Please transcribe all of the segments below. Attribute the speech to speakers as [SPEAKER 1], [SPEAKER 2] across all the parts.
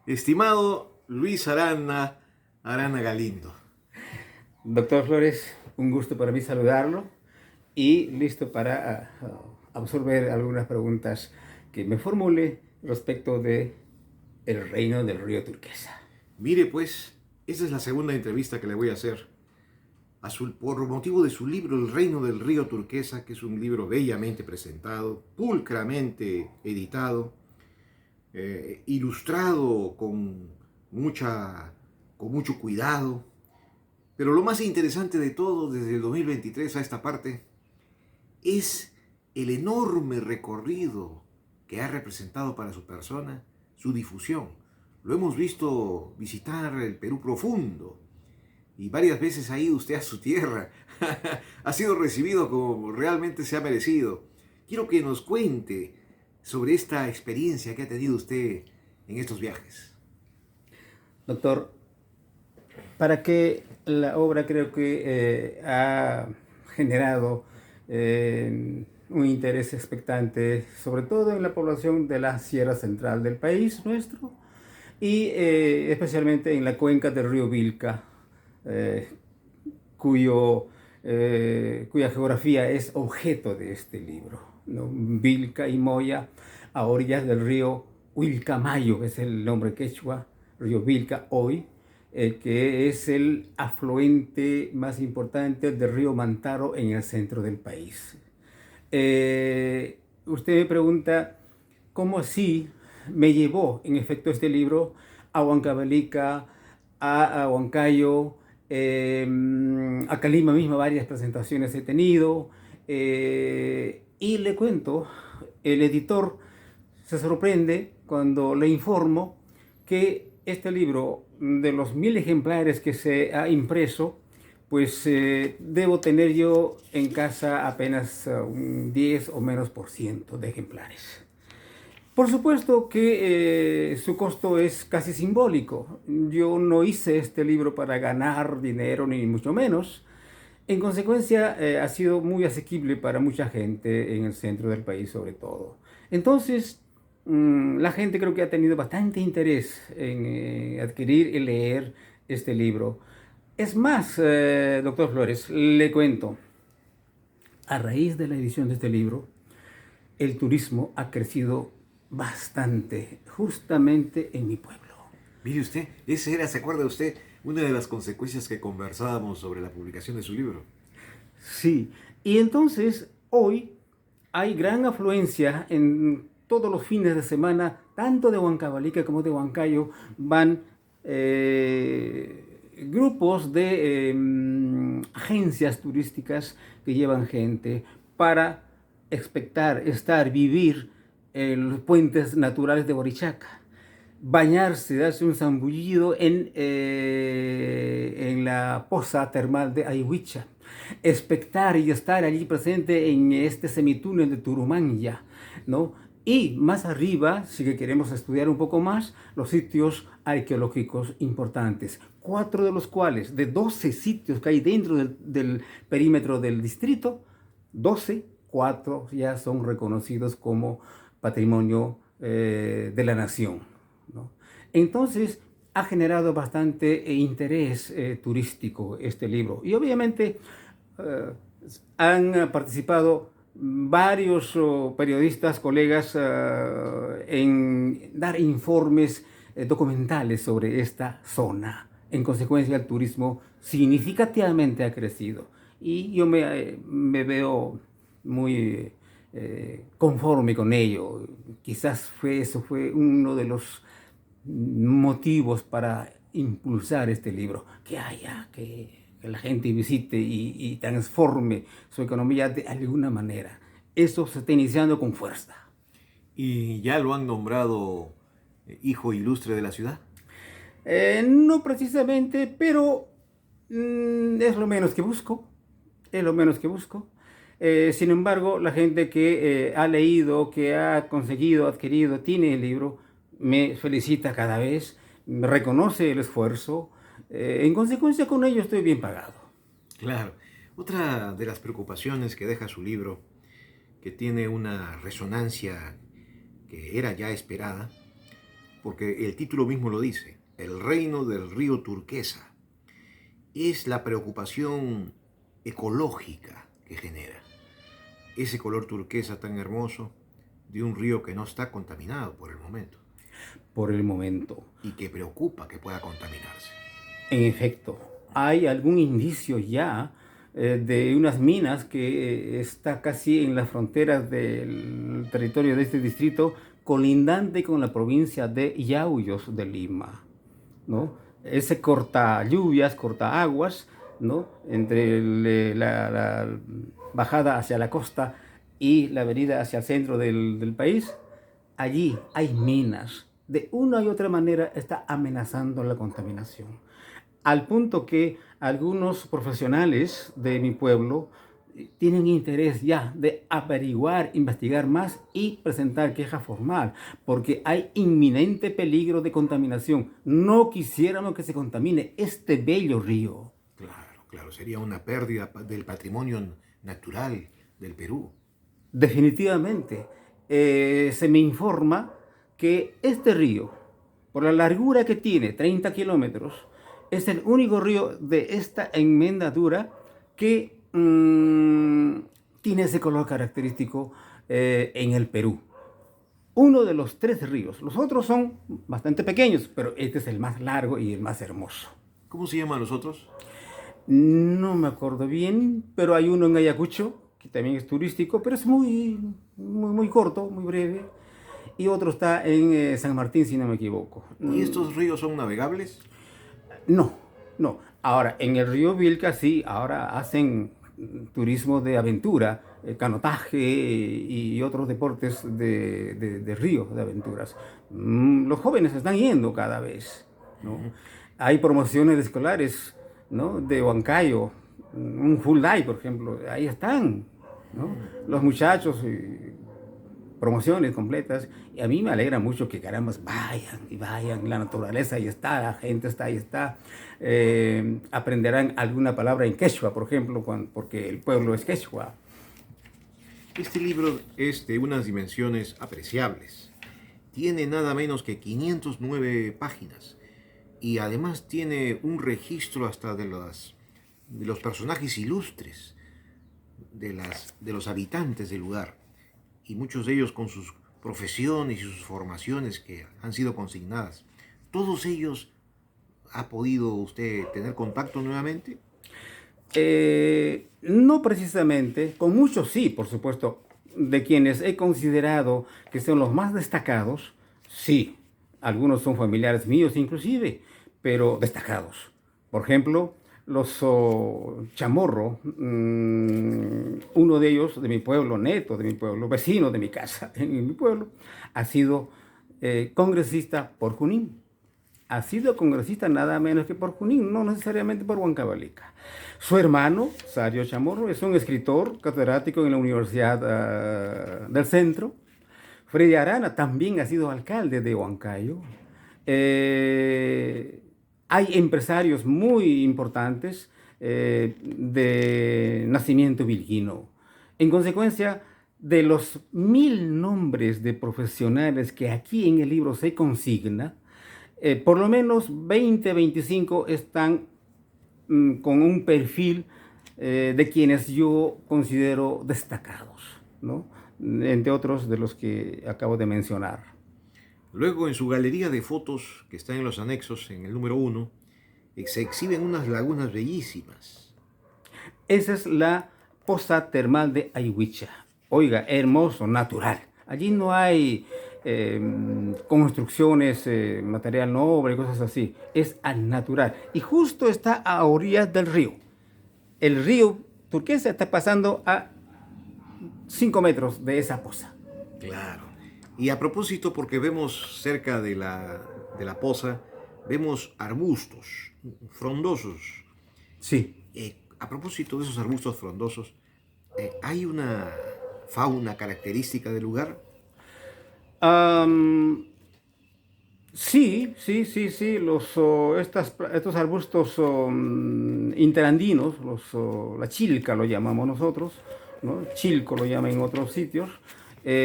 [SPEAKER 1] Estimado Luis Arana Galindo.
[SPEAKER 2] Doctor Flores, un gusto para mí saludarlo y listo para absorber algunas preguntas que me formule respecto de el reino del río Turquesa.
[SPEAKER 1] Mire pues, esta es la segunda entrevista que le voy a hacer por motivo de su libro El Reino del Río Turquesa, que es un libro bellamente presentado, pulcramente editado, ilustrado con mucho cuidado. Pero lo más interesante de todo, desde el 2023 a esta parte, es el enorme recorrido que ha representado para su persona su difusión. Lo hemos visto visitar el Perú profundo y varias veces ha ido usted a su tierra. Ha sido recibido como realmente se ha merecido. Quiero que nos cuente sobre esta experiencia que ha tenido usted en estos viajes.
[SPEAKER 2] Doctor, para que la obra creo que ha generado un interés expectante, sobre todo en la población de la Sierra Central del país nuestro y especialmente en la cuenca del río Vilca, eh, cuya geografía es objeto de este libro, ¿no? Vilca y Moya, a orillas del río Huilcamayo, que es el nombre quechua, río Vilca hoy, que es el afluente más importante del río Mantaro en el centro del país. Usted me pregunta cómo así me llevó, en efecto, este libro a Huancavelica, a Huancayo, a Calima misma varias presentaciones he tenido. Y le cuento, el editor se sorprende cuando le informo que este libro, de los 1000 ejemplares que se ha impreso, pues debo tener yo en casa apenas un 10 o menos por ciento de ejemplares. Por supuesto que su costo es casi simbólico. Yo no hice este libro para ganar dinero, ni mucho menos. En consecuencia, ha sido muy asequible para mucha gente en el centro del país, sobre todo. Entonces, la gente creo que ha tenido bastante interés en adquirir y leer este libro. Es más, doctor Flores, le cuento, a raíz de la edición de este libro, el turismo ha crecido bastante, justamente en mi pueblo.
[SPEAKER 1] Mire usted, esa era, ¿se acuerda usted? Una de las consecuencias que conversábamos sobre la publicación de su libro.
[SPEAKER 2] Sí, y entonces hoy hay gran afluencia en todos los fines de semana, tanto de Huancavelica como de Huancayo, van grupos de agencias turísticas que llevan gente para expectar, estar, vivir en los puentes naturales de Borichaca, bañarse, darse un zambullido en la poza termal de Ayhuicha, expectar y estar allí presente en este semitúnel de Turumanya, ¿no? Y más arriba, si queremos estudiar un poco más, los sitios arqueológicos importantes, 4 de los cuales, de 12 sitios que hay dentro del perímetro del distrito, 12, 4 ya son reconocidos como patrimonio de la nación, ¿no? Entonces, ha generado bastante interés turístico este libro. Y obviamente eh, han participado varios periodistas, colegas, en dar informes documentales sobre esta zona. En consecuencia, el turismo significativamente ha crecido. Y yo me veo muy conforme con ello. Quizás eso fue uno de los motivos para impulsar este libro, que haya, que la gente visite y transforme su economía de alguna manera. Eso se está iniciando con fuerza.
[SPEAKER 1] ¿Y ya lo han nombrado hijo ilustre de la ciudad?
[SPEAKER 2] No precisamente, pero es lo menos que busco, es lo menos que busco. Sin embargo, la gente que ha leído, que ha conseguido, adquirido, tiene el libro, me felicita cada vez, me reconoce el esfuerzo. En consecuencia, con ello estoy bien pagado.
[SPEAKER 1] Claro. Otra de las preocupaciones que deja su libro, que tiene una resonancia que era ya esperada, porque el título mismo lo dice, el reino del río turquesa. Es la preocupación ecológica que genera. Ese color turquesa tan hermoso de un río que no está contaminado por el momento.
[SPEAKER 2] Por el momento.
[SPEAKER 1] Y que preocupa que pueda contaminarse.
[SPEAKER 2] En efecto, hay algún indicio ya de unas minas que está casi en las fronteras del territorio de este distrito, colindante con la provincia de Yauyos de Lima, ¿no? Ese corta lluvias, corta aguas, ¿no? Entre la bajada hacia la costa y la avenida hacia el centro del país, allí hay minas. De una y otra manera está amenazando la contaminación. Al punto que algunos profesionales de mi pueblo tienen interés ya de averiguar, investigar más y presentar queja formal, porque hay inminente peligro de contaminación. No quisiéramos que se contamine este bello río.
[SPEAKER 1] Claro, sería una pérdida del patrimonio natural del Perú.
[SPEAKER 2] Definitivamente, se me informa que este río, por la largura que tiene, 30 kilómetros, es el único río de esta envergadura que tiene ese color característico en el Perú. Uno de los 3 ríos. Los otros son bastante pequeños, pero este es el más largo y el más hermoso.
[SPEAKER 1] ¿Cómo se llaman los otros?
[SPEAKER 2] No me acuerdo bien, pero hay uno en Ayacucho, que también es turístico, pero es muy corto, muy breve. Y otro está en San Martín, si no me equivoco.
[SPEAKER 1] ¿Y estos ríos son navegables?
[SPEAKER 2] No. Ahora, en el río Vilca sí, ahora hacen turismo de aventura, canotaje y otros deportes de río, de aventuras. Los jóvenes están yendo cada vez, ¿no? Hay promociones escolares, ¿no? De Huancayo, un full day, por ejemplo, ahí están, ¿no? Los muchachos, promociones completas, y a mí me alegra mucho que caramba vayan, la naturaleza ahí está, la gente está ahí está, aprenderán alguna palabra en quechua, por ejemplo, porque el pueblo es quechua.
[SPEAKER 1] Este libro es de unas dimensiones apreciables, tiene nada menos que 509 páginas, y además tiene un registro hasta de los personajes ilustres, de los habitantes del lugar, y muchos de ellos con sus profesiones y sus formaciones que han sido consignadas. ¿Todos ellos ha podido usted tener contacto nuevamente?
[SPEAKER 2] No precisamente, con muchos sí, por supuesto, de quienes he considerado que son los más destacados, sí, algunos son familiares míos inclusive, pero destacados. Por ejemplo, los Chamorro, uno de ellos de mi pueblo, neto de mi pueblo, vecino de mi casa en mi pueblo, ha sido congresista por Junín. Ha sido congresista nada menos que por Junín, no necesariamente por Huancavelica. Su hermano, Sario Chamorro, es un escritor catedrático en la Universidad del Centro. Freddy Arana también ha sido alcalde de Huancayo. Hay empresarios muy importantes de nacimiento bilguino. En consecuencia, de los 1000 nombres de profesionales que aquí en el libro se consigna, por lo menos 25 están con un perfil de quienes yo considero destacados, ¿no? Entre otros de los que acabo de mencionar.
[SPEAKER 1] Luego, en su galería de fotos, que está en los anexos, en el número 1, se exhiben unas lagunas bellísimas.
[SPEAKER 2] Esa es la poza termal de Ayhuicha. Oiga, hermoso, natural. Allí no hay construcciones, material noble, cosas así. Es al natural. Y justo está a orillas del río. El río Turquesa está pasando a 5 metros de esa poza.
[SPEAKER 1] Claro. Y a propósito, porque vemos cerca de la poza, vemos arbustos frondosos.
[SPEAKER 2] Sí.
[SPEAKER 1] A propósito de esos arbustos frondosos, ¿hay una fauna característica del lugar?
[SPEAKER 2] Sí. Estos arbustos interandinos, la chilca lo llamamos nosotros, ¿no? Chilco lo llaman en otros sitios. El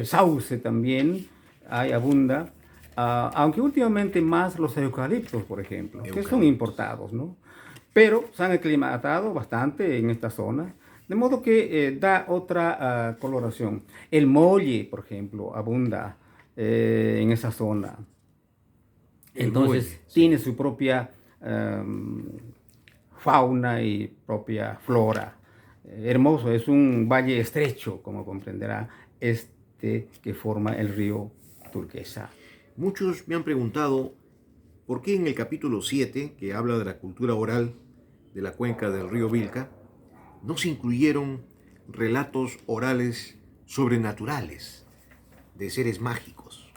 [SPEAKER 2] sauce también. hay abunda, aunque últimamente más los eucaliptos, por ejemplo, que son importados, ¿no? Pero se han aclimatado bastante en esta zona, de modo que da otra coloración. El molle, por ejemplo, abunda en esa zona.
[SPEAKER 1] El
[SPEAKER 2] Entonces
[SPEAKER 1] muelle, sí.
[SPEAKER 2] tiene su propia fauna y propia flora. Hermoso, es un valle estrecho, como comprenderá, este que forma el río Turquesa.
[SPEAKER 1] Muchos me han preguntado por qué en el capítulo 7, que habla de la cultura oral de la cuenca del río Vilca, no se incluyeron relatos orales sobrenaturales de seres mágicos.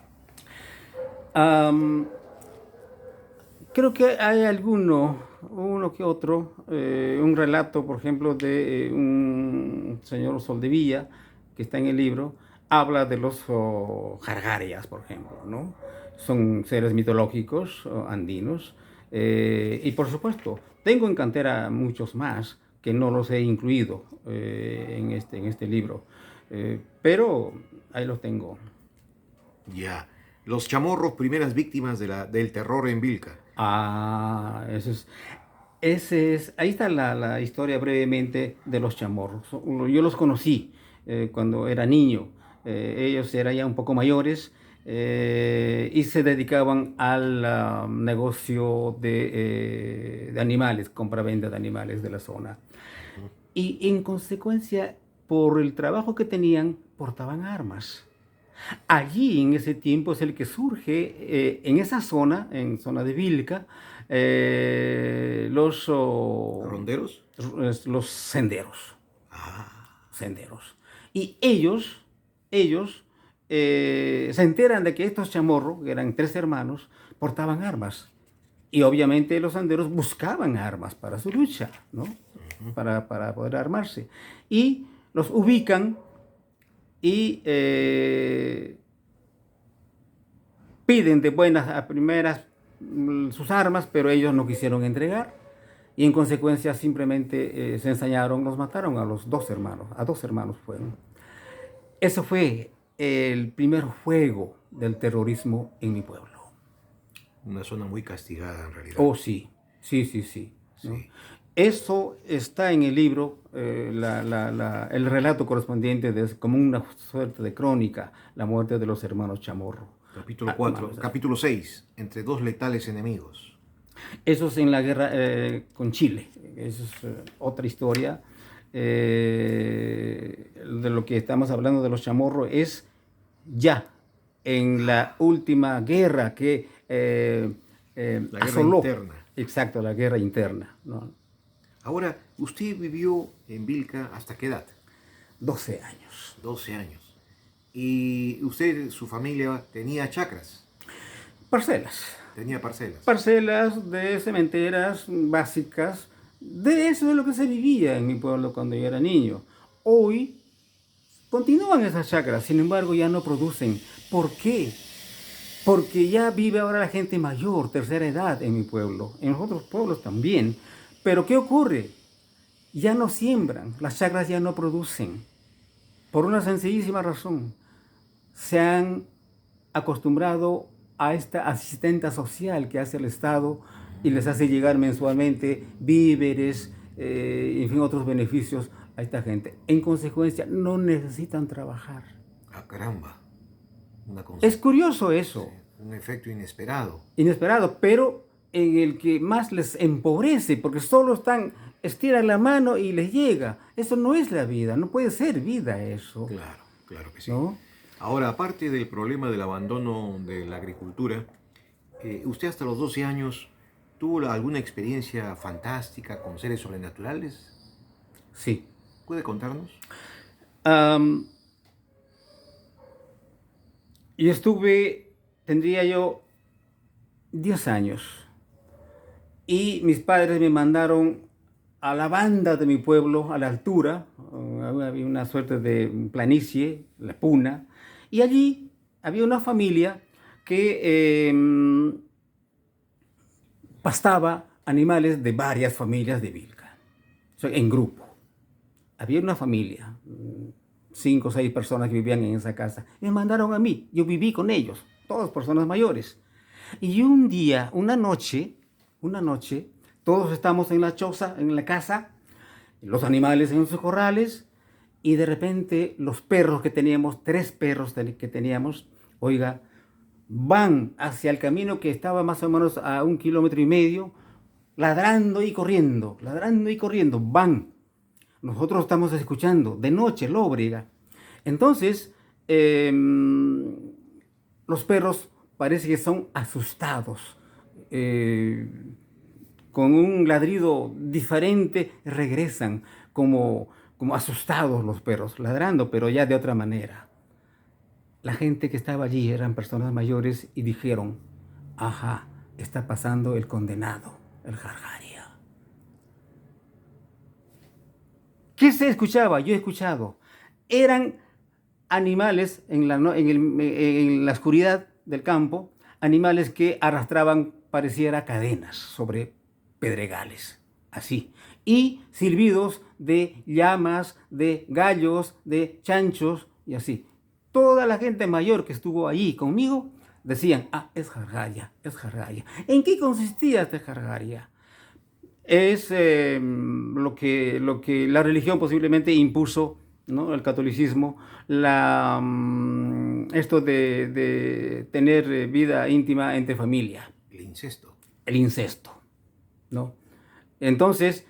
[SPEAKER 2] Am, Creo que hay uno que otro, un relato, por ejemplo, de un señor Soldevilla, que está en el libro, habla de los jargarias, por ejemplo, ¿no? Son seres mitológicos andinos. Y por supuesto, tengo en cantera muchos más que no los he incluido en este libro. Pero ahí los tengo.
[SPEAKER 1] Ya, los chamorros, primeras víctimas del terror en Vilca.
[SPEAKER 2] Ah, ahí está la historia brevemente de los chamorros. Yo los conocí cuando era niño. Ellos eran ya un poco mayores y se dedicaban al negocio de animales, compra-venta de animales de la zona. Y en consecuencia, por el trabajo que tenían, portaban armas. Allí, en ese tiempo, es el que surge, en esa zona, en zona de Vilca,
[SPEAKER 1] ¿Ronderos?
[SPEAKER 2] los senderos.
[SPEAKER 1] Ah,
[SPEAKER 2] Senderos. Y ellos se enteran de que estos chamorros, que eran tres hermanos, portaban armas. Y obviamente los senderos buscaban armas para su lucha, ¿no? Para poder armarse. Y los ubican y piden de buenas a primeras sus armas, pero ellos no quisieron entregar y en consecuencia simplemente se ensañaron, los mataron a dos hermanos fueron. Eso fue el primer juego del terrorismo en mi pueblo.
[SPEAKER 1] una zona muy castigada en realidad.
[SPEAKER 2] Oh, sí, sí, sí, sí, ¿no?
[SPEAKER 1] Sí.
[SPEAKER 2] Eso está en el libro, el relato correspondiente como una suerte de crónica, la muerte de los hermanos Chamorro.
[SPEAKER 1] Capítulo 4, capítulo 6, entre dos letales enemigos.
[SPEAKER 2] Eso es en la guerra con Chile. Eso es otra historia. De lo que estamos hablando de los chamorros es ya en la última guerra que
[SPEAKER 1] La guerra
[SPEAKER 2] asoló.
[SPEAKER 1] interna.
[SPEAKER 2] Exacto, la guerra interna, ¿no?
[SPEAKER 1] Ahora, ¿usted vivió en Vilca hasta qué edad?
[SPEAKER 2] 12 años.
[SPEAKER 1] 12 años. ¿Y usted, su familia, tenía chacras?
[SPEAKER 2] Parcelas.
[SPEAKER 1] Tenía parcelas.
[SPEAKER 2] Parcelas de cementeras básicas. De eso es lo que se vivía en mi pueblo cuando yo era niño. Hoy continúan esas chacras, sin embargo ya no producen. ¿Por qué? Porque ya vive ahora la gente mayor, tercera edad en mi pueblo, en los otros pueblos también. Pero ¿qué ocurre? Ya no siembran, las chacras ya no producen. Por una sencillísima razón. Se han acostumbrado a esta asistenta social que hace el Estado y les hace llegar mensualmente víveres, en fin, otros beneficios a esta gente. En consecuencia, no necesitan trabajar.
[SPEAKER 1] Ah, caramba.
[SPEAKER 2] Es curioso eso.
[SPEAKER 1] Un efecto inesperado.
[SPEAKER 2] Inesperado, pero en el que más les empobrece, porque solo estiran la mano y les llega. Eso no es la vida, no puede ser vida eso.
[SPEAKER 1] Claro, claro que sí.
[SPEAKER 2] ¿No?
[SPEAKER 1] Ahora, aparte del problema del abandono de la agricultura, ¿usted hasta los 12 años tuvo alguna experiencia fantástica con seres sobrenaturales?
[SPEAKER 2] Sí.
[SPEAKER 1] ¿Puede contarnos?
[SPEAKER 2] Tendría yo 10 años y mis padres me mandaron a la banda de mi pueblo, a la altura, había una suerte de planicie, la Puna, y allí había una familia que pastaba animales de varias familias de Vilca, o sea, en grupo. Había una familia, 5 o 6 personas que vivían en esa casa. Me mandaron a mí, yo viví con ellos, todas personas mayores. Y un día, una noche, todos estamos en la choza, en la casa, los animales en sus corrales, y de repente los perros que teníamos, 3 perros que teníamos, oiga, van hacia el camino que estaba más o menos a 1,5 kilómetros, ladrando y corriendo, van. Nosotros estamos escuchando, de noche, lóbrega. Entonces, los perros parece que son asustados. Con un ladrido diferente regresan como asustados los perros, ladrando, pero ya de otra manera. La gente que estaba allí eran personas mayores y dijeron, ajá, está pasando el condenado, el Jarjaria. ¿Qué se escuchaba? Yo he escuchado. Eran animales en la oscuridad del campo, animales que arrastraban, pareciera, cadenas sobre pedregales, así. Y silbidos de llamas, de gallos, de chanchos y así. Toda la gente mayor que estuvo allí conmigo decían, ah, es Jarjaria, es Jarjaria. ¿En qué consistía este Jarjaria? Es lo que la religión posiblemente impuso, ¿no? El catolicismo, esto de tener vida íntima entre familia.
[SPEAKER 1] El incesto.
[SPEAKER 2] El incesto, ¿no? Entonces,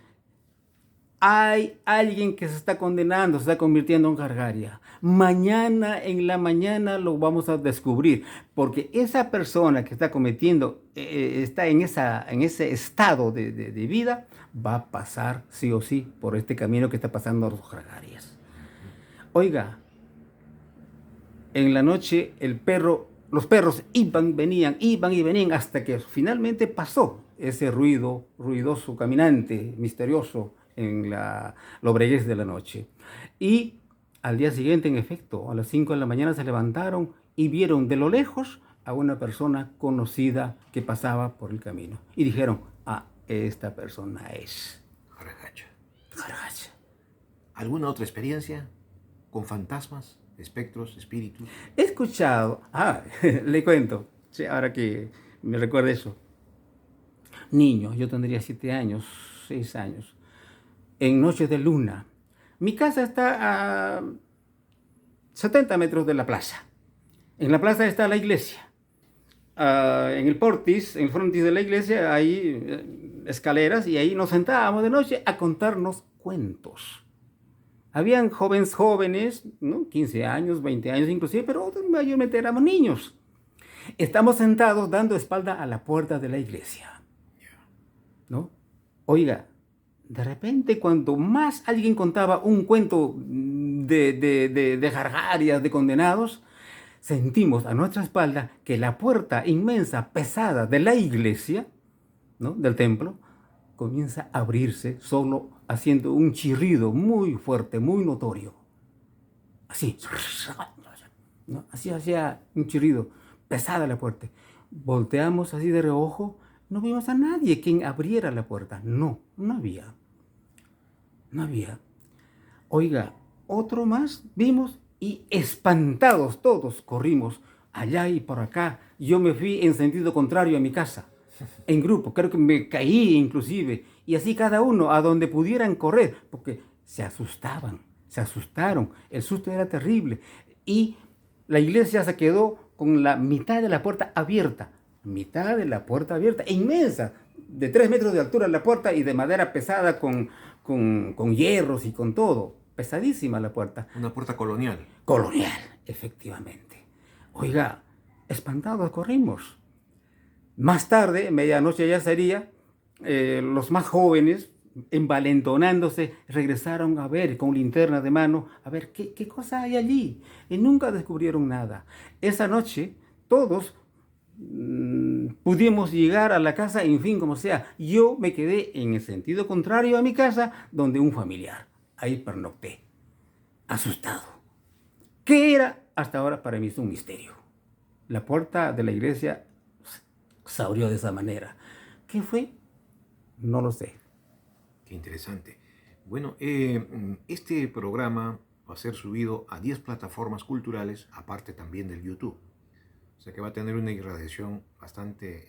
[SPEAKER 2] hay alguien que se está condenando, se está convirtiendo en Jarjaria. Mañana en la mañana lo vamos a descubrir, porque esa persona que está cometiendo, está en ese estado de vida, va a pasar sí o sí por este camino que está pasando los Jarjarias. Oiga, en la noche los perros iban y venían hasta que finalmente pasó ese ruidoso caminante misterioso en la lobreguez de la noche. Y al día siguiente, en efecto, a las 5 de la mañana se levantaron y vieron de lo lejos a una persona conocida que pasaba por el camino. Y dijeron, ah, esta persona es
[SPEAKER 1] Jarjacha.
[SPEAKER 2] Jarjacha.
[SPEAKER 1] ¿Alguna otra experiencia con fantasmas, espectros, espíritus?
[SPEAKER 2] He escuchado, le cuento, sí, ahora que me recuerda eso. Niño, yo tendría 7 años, 6 años, en noches de luna. Mi casa está a 70 metros de la plaza. En la plaza está la iglesia. En el frontis de la iglesia hay escaleras y ahí nos sentábamos de noche a contarnos cuentos. Habían jóvenes, ¿no? 15 años, 20 años inclusive, pero mayormente éramos niños. Estamos sentados dando espalda a la puerta de la iglesia, ¿no? Oiga, de repente cuando más alguien contaba un cuento de Jarjarias, de condenados, sentimos a nuestra espalda que la puerta inmensa, pesada de la iglesia, ¿no? Del templo, comienza a abrirse solo haciendo un chirrido muy fuerte, muy notorio. Así, ¿no? Así hacía un chirrido, pesada la puerta. Volteamos así de reojo, no vimos a nadie quien abriera la puerta. No había. No había. Oiga, otro más vimos y espantados todos corrimos allá y por acá. Yo me fui en sentido contrario a mi casa, en grupo, creo que me caí inclusive, y así cada uno a donde pudieran correr, porque se asustaron, el susto era terrible, y la iglesia se quedó con la mitad de la puerta abierta, inmensa, de 3 metros de altura la puerta y de madera pesada con hierros y con todo, pesadísima la puerta.
[SPEAKER 1] Una puerta colonial.
[SPEAKER 2] Colonial, efectivamente. Oiga, espantados corrimos. Más tarde, medianoche ya sería, los más jóvenes, envalentonándose, regresaron a ver con linterna de mano, a ver qué cosa hay allí. Y nunca descubrieron nada. Esa noche, todos pudimos llegar a la casa, en fin, como sea. Yo me quedé en el sentido contrario a mi casa, donde un familiar. Ahí pernocté, asustado. ¿Qué era? Hasta ahora para mí es un misterio. La puerta de la iglesia se abrió de esa manera. ¿Qué fue? No lo sé.
[SPEAKER 1] Qué interesante. Bueno, este programa va a ser subido a 10 plataformas culturales, aparte también del YouTube. O sea que va a tener una irradiación bastante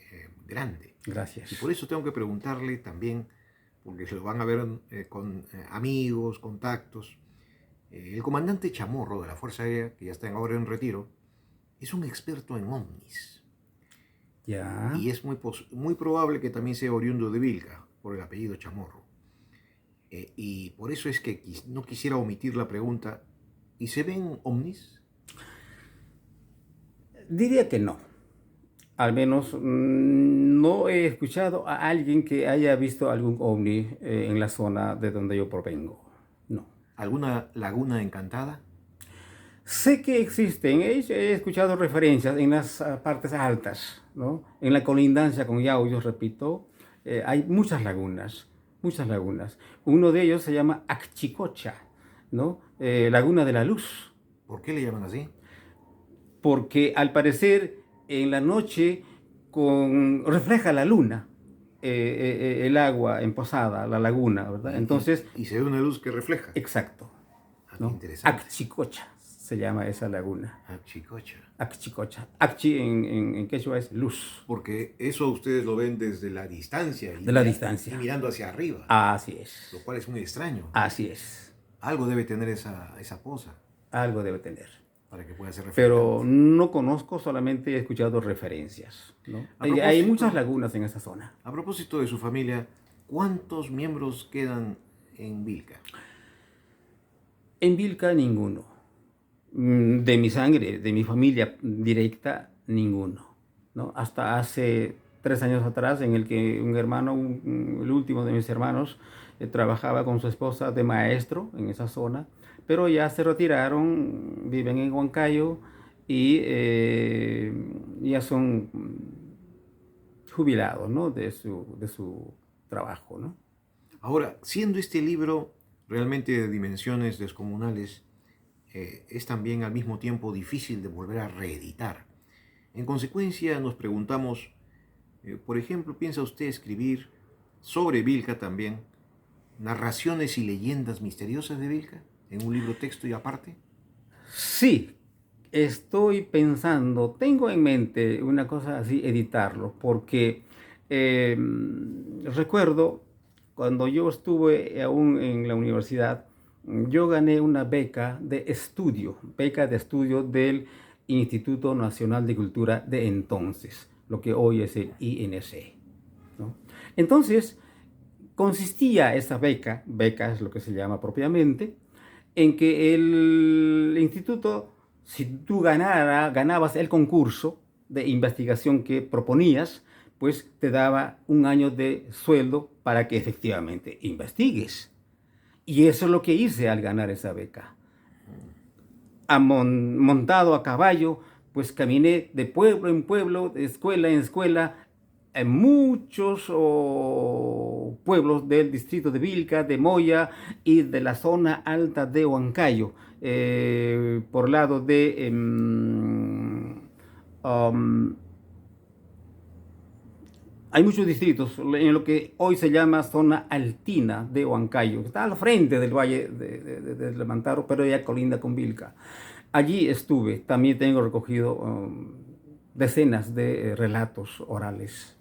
[SPEAKER 1] grande.
[SPEAKER 2] Gracias.
[SPEAKER 1] Y por eso tengo que preguntarle también, porque se lo van a ver con amigos, contactos. El comandante Chamorro de la Fuerza Aérea, que ya está ahora en retiro, es un experto en ovnis.
[SPEAKER 2] Ya.
[SPEAKER 1] Y es muy probable que también sea oriundo de Vilca, por el apellido Chamorro. Y por eso es que no quisiera omitir la pregunta, ¿y se ven ovnis?
[SPEAKER 2] Diría que no. Al menos no he escuchado a alguien que haya visto algún ovni en la zona de donde yo provengo. No.
[SPEAKER 1] ¿Alguna laguna encantada?
[SPEAKER 2] Sé que existen, he escuchado referencias en las partes altas, ¿no? En la colindancia con Yauyos, repito, hay muchas lagunas, muchas lagunas. Uno de ellos se llama Acchicocha, ¿no? Laguna de la Luz,
[SPEAKER 1] ¿Por qué le llaman así?
[SPEAKER 2] porque al parecer en la noche refleja la luna, el agua en Posada, la laguna, ¿verdad? Entonces,
[SPEAKER 1] Y se ve una luz que refleja.
[SPEAKER 2] exacto,
[SPEAKER 1] Ah, qué
[SPEAKER 2] ¿no?
[SPEAKER 1] interesante.
[SPEAKER 2] Acchicocha se llama esa laguna.
[SPEAKER 1] Acchicocha.
[SPEAKER 2] Acchicocha. Acchi en quechua es luz.
[SPEAKER 1] Porque eso ustedes lo ven desde la distancia.
[SPEAKER 2] De la distancia.
[SPEAKER 1] Y mirando hacia arriba.
[SPEAKER 2] Así es.
[SPEAKER 1] Lo cual es muy extraño.
[SPEAKER 2] Así es.
[SPEAKER 1] Algo debe tener esa poza
[SPEAKER 2] Algo debe tener.
[SPEAKER 1] para que pueda ser
[SPEAKER 2] Pero
[SPEAKER 1] reflectante.
[SPEAKER 2] no conozco, solamente he escuchado referencias, ¿no? Hay muchas lagunas en esta zona.
[SPEAKER 1] A propósito de su familia, ¿cuántos miembros quedan en Vilca?
[SPEAKER 2] En Vilca, ninguno. De mi sangre, de mi familia directa, ninguno, ¿no? Hasta hace 3 años atrás, en el que un hermano, el último de mis hermanos, trabajaba con su esposa de maestro en esa zona, pero ya se retiraron, viven en Huancayo y ya son jubilados, ¿no? de su trabajo, ¿no?
[SPEAKER 1] Ahora, siendo este libro realmente de dimensiones descomunales, es también al mismo tiempo difícil de volver a reeditar. En consecuencia, nos preguntamos, por ejemplo, ¿piensa usted escribir sobre Vilca también narraciones y leyendas misteriosas de Vilca en un libro texto y aparte?
[SPEAKER 2] Sí, estoy pensando, tengo en mente una cosa así, editarlo, porque recuerdo cuando yo estuve aún en la universidad, yo gané una beca de estudio del Instituto Nacional de Cultura de entonces, lo que hoy es el INC, ¿no? Entonces, consistía esa beca es lo que se llama propiamente, en que el instituto, si tú ganabas el concurso de investigación que proponías, pues te daba un año de sueldo para que efectivamente investigues. Y eso es lo que hice al ganar esa beca. Montado a caballo, pues caminé de pueblo en pueblo, de escuela en escuela, en muchos pueblos del distrito de Vilca, de Moya y de la zona alta de Huancayo, por lado de hay muchos distritos en lo que hoy se llama zona altina de Huancayo, que está al frente del valle de Mantaro, pero ya colinda con Vilca. Allí estuve, también tengo recogido decenas de relatos orales.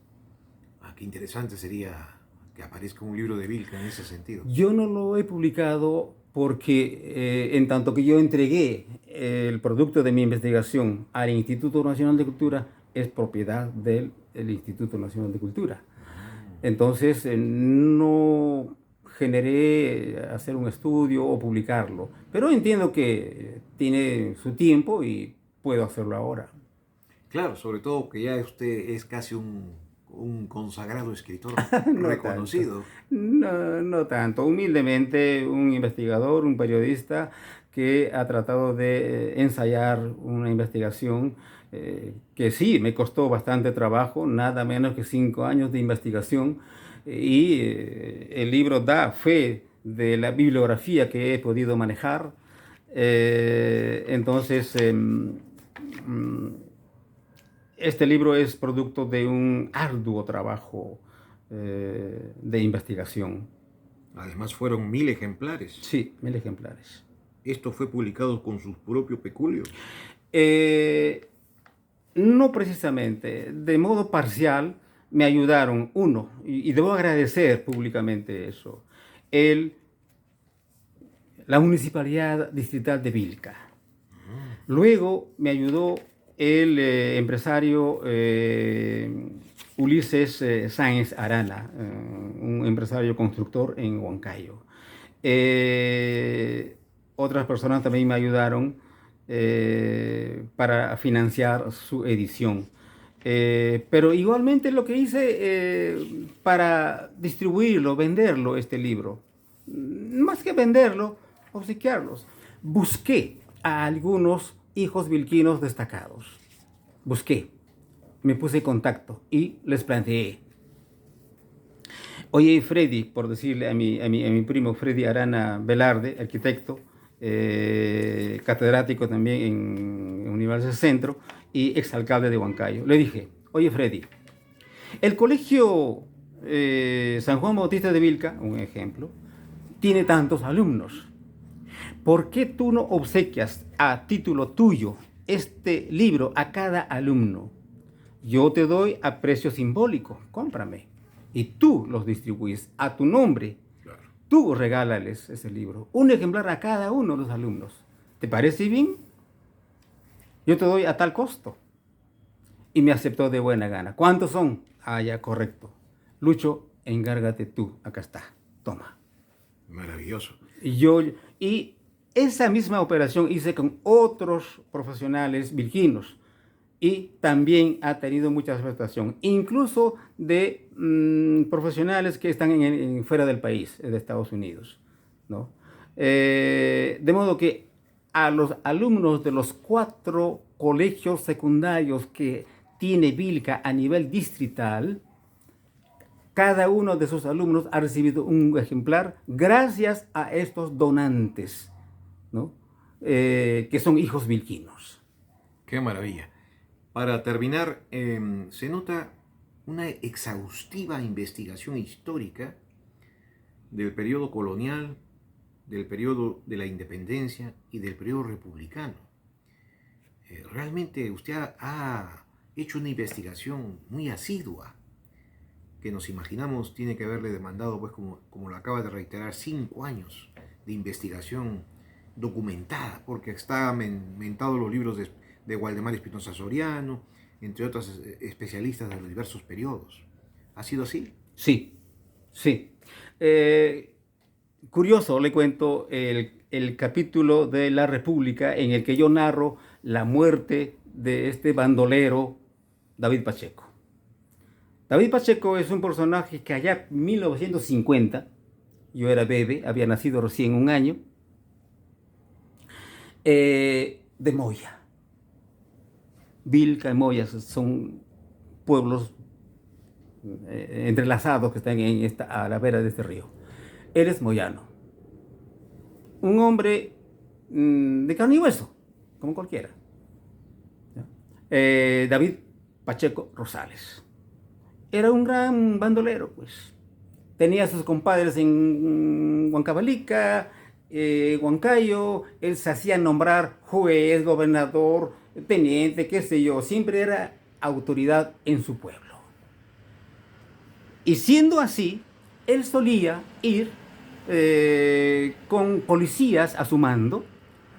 [SPEAKER 1] Ah, qué interesante sería que aparezca un libro de Vilca en ese sentido.
[SPEAKER 2] Yo no lo he publicado porque en tanto que yo entregué el producto de mi investigación al Instituto Nacional de Cultura, es propiedad del Instituto Nacional de Cultura. Entonces no generé hacer un estudio o publicarlo, pero entiendo que tiene su tiempo y puedo hacerlo ahora.
[SPEAKER 1] Claro, sobre todo que ya usted es casi un consagrado escritor
[SPEAKER 2] No
[SPEAKER 1] reconocido.
[SPEAKER 2] tanto, no tanto. Humildemente, un investigador, un periodista que ha tratado de ensayar una investigación que sí, me costó bastante trabajo, nada menos que 5 años de investigación, y el libro da fe de la bibliografía que he podido manejar. Entonces, este libro es producto de un arduo trabajo de investigación.
[SPEAKER 1] Además fueron 1000 ejemplares.
[SPEAKER 2] Sí, 1000 ejemplares.
[SPEAKER 1] ¿Esto fue publicado con sus propios peculios?
[SPEAKER 2] No precisamente, de modo parcial me ayudaron, uno, y debo agradecer públicamente eso, el, la Municipalidad Distrital de Vilca. Luego me ayudó el empresario Ulises Sáenz Arana, un empresario constructor en Huancayo. Otras personas también me ayudaron para financiar su edición. Pero igualmente lo que hice para distribuirlo, venderlo, este libro, más que venderlo, obsequiarlos, busqué a algunos hijos vilquinos destacados. Busqué, me puse en contacto y les planteé. Oye, Freddy, por decirle a mi primo Freddy Arana Velarde, arquitecto, catedrático también en Universidad Centro y exalcalde de Huancayo. Le dije, oye Freddy, el colegio San Juan Bautista de Vilca, un ejemplo, tiene tantos alumnos. ¿Por qué tú no obsequias a título tuyo este libro a cada alumno? Yo te doy a precio simbólico, cómprame. Y tú los distribuyes a tu nombre.
[SPEAKER 1] Claro.
[SPEAKER 2] Tú regálales ese libro, un ejemplar a cada uno de los alumnos. ¿Te parece bien? Yo te doy a tal costo. Y me aceptó de buena gana. ¿Cuántos son? Ah, ya, correcto. Lucho, encárgate tú. Acá está. Toma.
[SPEAKER 1] Maravilloso.
[SPEAKER 2] Y esa misma operación hice con otros profesionales vilquinos. Y también ha tenido mucha aceptación, incluso de profesionales que están fuera del país, de Estados Unidos, ¿no? De modo que a los alumnos de los 4 colegios secundarios que tiene Vilca a nivel distrital, cada uno de sus alumnos ha recibido un ejemplar gracias a estos donantes, ¿no? Que son hijos vilquinos.
[SPEAKER 1] Qué maravilla. Para terminar, se nota una exhaustiva investigación histórica del periodo colonial, del periodo de la independencia y del periodo republicano. Realmente usted ha hecho una investigación muy asidua, que nos imaginamos tiene que haberle demandado, pues como lo acaba de reiterar, 5 años de investigación documentada, porque está mentado los libros de Waldemar Espinosa Soriano, entre otros especialistas de los diversos periodos. ¿Ha sido así?
[SPEAKER 2] Sí, sí. Curioso, le cuento el capítulo de La República en el que yo narro la muerte de este bandolero David Pacheco. David Pacheco es un personaje que allá en 1950, yo era bebé, había nacido recién un año, de Moya. Vilca y Moya son pueblos entrelazados que están a la vera de este río. Él es moyano. Un hombre de carne y hueso, como cualquiera. David Pacheco Rosales. Era un gran bandolero, pues. Tenía a sus compadres en Huancavelica, Huancayo. Él se hacía nombrar juez, gobernador, teniente, qué sé yo. Siempre era autoridad en su pueblo. Y siendo así, él solía ir con policías a su mando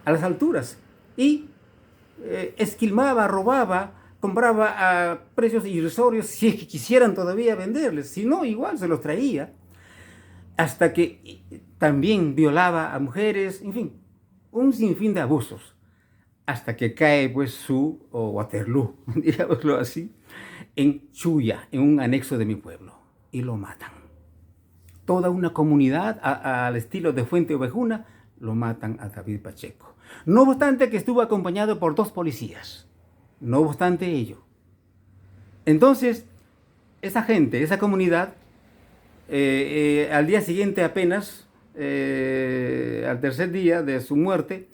[SPEAKER 2] a las alturas y esquilmaba, robaba, compraba a precios irrisorios si es que quisieran todavía venderles, si no, igual se los traía, hasta que también violaba a mujeres, en fin, un sinfín de abusos, hasta que cae pues su Waterloo, digámoslo así, en Chuya, en un anexo de mi pueblo, y lo matan. Toda una comunidad al estilo de Fuente Ovejuna lo matan a David Pacheco. No obstante que estuvo acompañado por 2 policías. No obstante ello. Entonces, esa gente, esa comunidad, al día siguiente apenas, al tercer día de su muerte,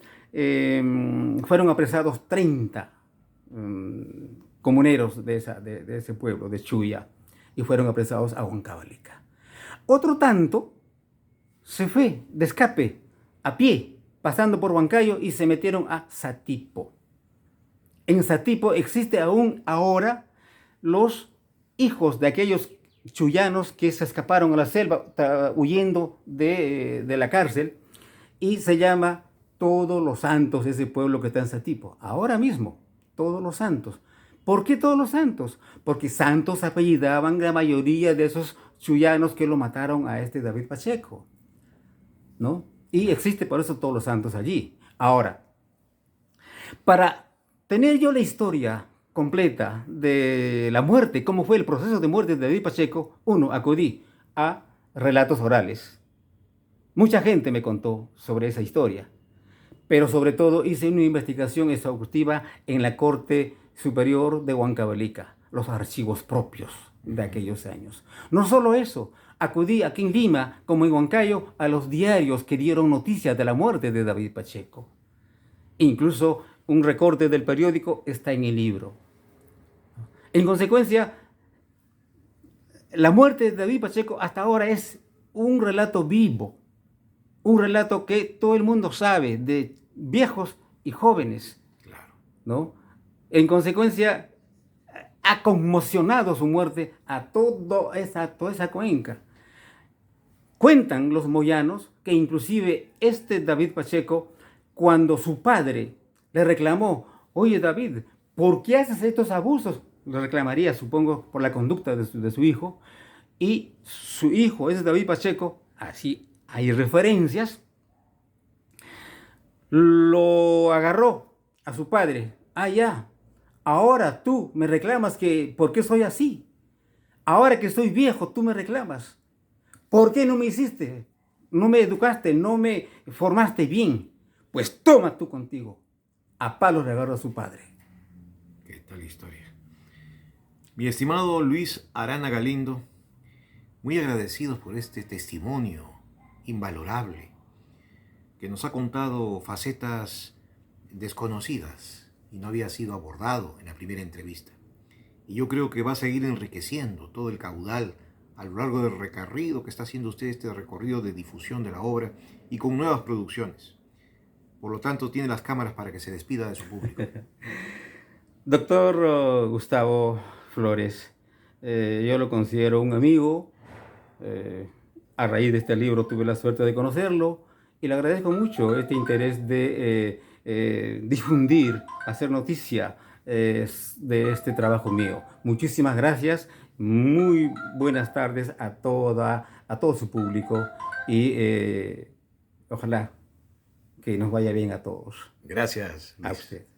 [SPEAKER 2] fueron apresados 30 comuneros de ese pueblo, de Chuya, y fueron apresados a Huancavelica. Otro tanto se fue de escape a pie pasando por Huancayo y se metieron a Satipo. En Satipo existe aún ahora los hijos de aquellos chullanos que se escaparon a la selva huyendo de la cárcel, y se llama Todos los Santos, ese pueblo que está en Satipo. Ahora mismo, Todos los Santos. ¿Por qué Todos los Santos? Porque santos apellidaban la mayoría de esos chullanos que lo mataron a este David Pacheco, ¿no? Y existe por eso Todos los Santos allí. Ahora, para tener yo la historia completa de la muerte, cómo fue el proceso de muerte de David Pacheco, acudí a relatos orales. Mucha gente me contó sobre esa historia, pero sobre todo hice una investigación exhaustiva en la Corte Superior de Huancavelica, los archivos propios de aquellos años. No solo eso, acudí aquí en Lima, como en Huancayo, a los diarios que dieron noticias de la muerte de David Pacheco. Incluso un recorte del periódico está en el libro. En consecuencia, la muerte de David Pacheco hasta ahora es un relato vivo, un relato que todo el mundo sabe, de viejos y jóvenes,
[SPEAKER 1] Claro.
[SPEAKER 2] ¿no? En consecuencia, ha conmocionado su muerte a toda esa cuenca. Cuentan los moyanos que inclusive este David Pacheco, cuando su padre le reclamó, oye David, ¿por qué haces estos abusos? Le reclamaría, supongo, por la conducta de su hijo. Y su hijo, ese David Pacheco, así hay referencias, lo agarró a su padre. Ah, ya, ahora tú me reclamas que, ¿por qué soy así? Ahora que soy viejo, tú me reclamas. ¿Por qué no me hiciste? No me educaste, no me formaste bien. Pues toma tú contigo. A palos le agarró a su padre.
[SPEAKER 1] ¿Qué tal historia? Mi estimado Luis Arana Galindo, muy agradecidos por este testimonio invalorable que nos ha contado facetas desconocidas y no había sido abordado en la primera entrevista. Y yo creo que va a seguir enriqueciendo todo el caudal a lo largo del recorrido que está haciendo usted, este recorrido de difusión de la obra y con nuevas producciones. Por lo tanto, tiene las cámaras para que se despida de su público.
[SPEAKER 2] Doctor Gustavo Flores, yo lo considero un amigo. A raíz de este libro tuve la suerte de conocerlo y le agradezco mucho este interés de difundir, hacer noticia de este trabajo mío. Muchísimas gracias, muy buenas tardes a todo su público y ojalá que nos vaya bien a todos.
[SPEAKER 1] Gracias,
[SPEAKER 2] A
[SPEAKER 1] Luis.
[SPEAKER 2] usted.